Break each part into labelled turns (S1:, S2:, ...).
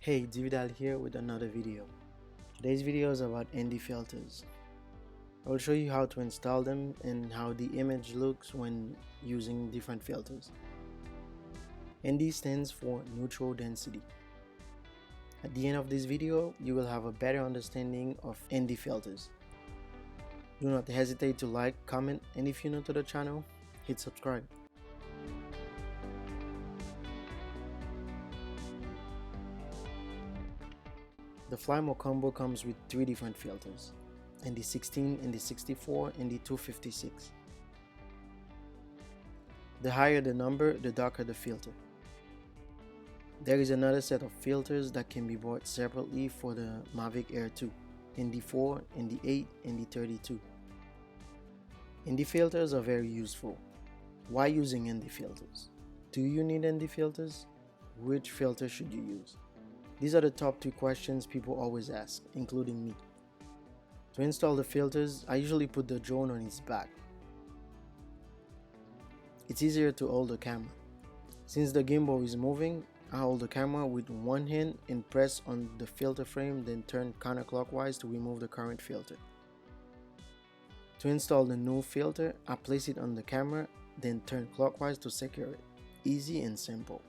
S1: Hey, DeveDal here with another video. Today's video is about ND filters. I will show you how to install them and how the image looks when using different filters. ND stands for neutral density. At the end of this video, you will have a better understanding of ND filters. Do not hesitate to like, comment, and if you're new to the channel, hit subscribe. The Fly More combo comes with 3 different filters: ND16, ND64, ND256. The higher the number, the darker the filter. There is another set of filters that can be bought separately for the Mavic Air 2, ND4, ND8, ND32. ND filters are very useful. Why using ND filters? Do you need ND filters? Which filter should you use? These are the top 2 questions people always ask, including me. To install the filters, I usually put the drone on its back. It's easier to hold the camera. Since the gimbal is moving, I hold the camera with one hand and press on the filter frame, then turn counterclockwise to remove the current filter. To install the new filter, I place it on the camera, then turn clockwise to secure it. Easy and simple.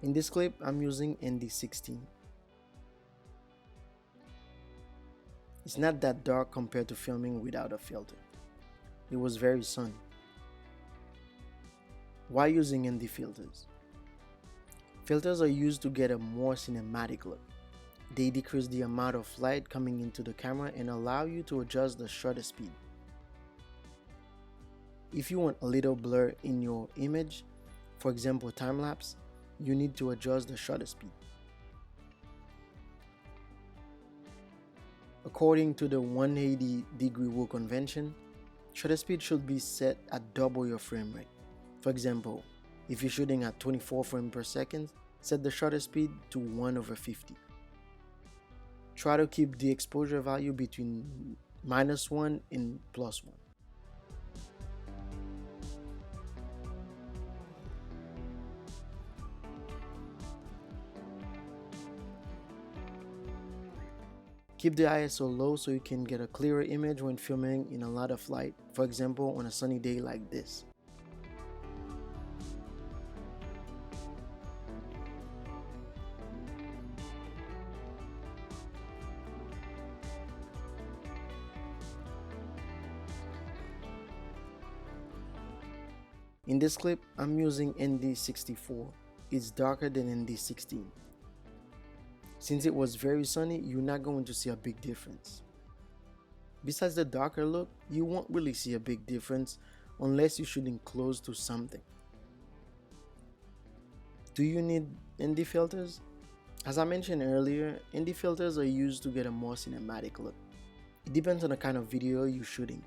S1: In this clip, I'm using ND16. It's not that dark compared to filming without a filter. It was very sunny. Why using ND filters? Filters are used to get a more cinematic look. They decrease the amount of light coming into the camera and allow you to adjust the shutter speed. If you want a little blur in your image, for example time-lapse, you need to adjust the shutter speed. According to the 180-degree rule convention, shutter speed should be set at double your frame rate. For example, if you're shooting at 24 frames per second, set the shutter speed to 1/50. Try to keep the exposure value between -1 and +1. Keep the ISO low so you can get a clearer image when filming in a lot of light, for example on a sunny day like this. In this clip, I'm using ND64. It's darker than ND16. Since it was very sunny, you're not going to see a big difference. Besides the darker look, you won't really see a big difference unless you're shooting close to something. Do you need ND filters? As I mentioned earlier, ND filters are used to get a more cinematic look. It depends on the kind of video you're shooting.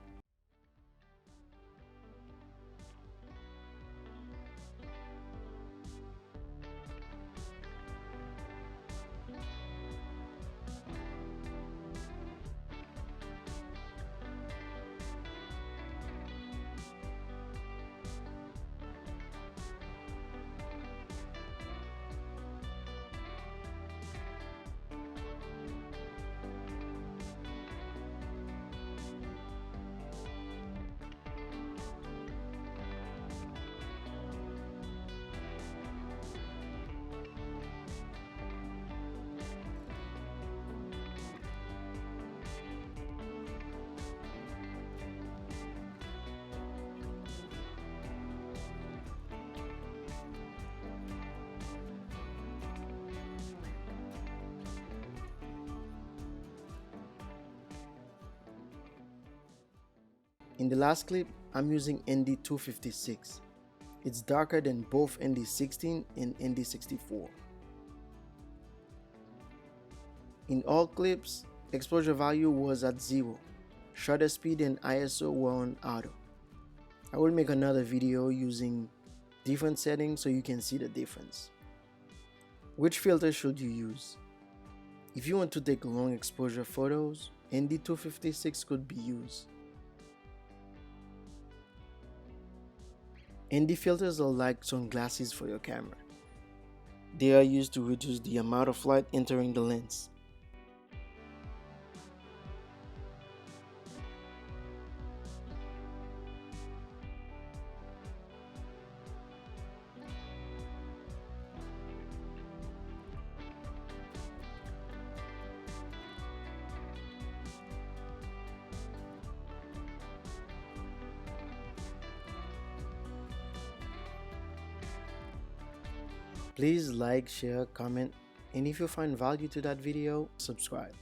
S1: In the last clip, I'm using ND256. It's darker than both ND16 and ND64. In all clips, exposure value was at 0. Shutter speed and ISO were on auto. I will make another video using different settings so you can see the difference. Which filter should you use? If you want to take long exposure photos, ND256 could be used. ND filters are like sunglasses for your camera. They are used to reduce the amount of light entering the lens. Please like, share, comment, and if you find value to that video, subscribe.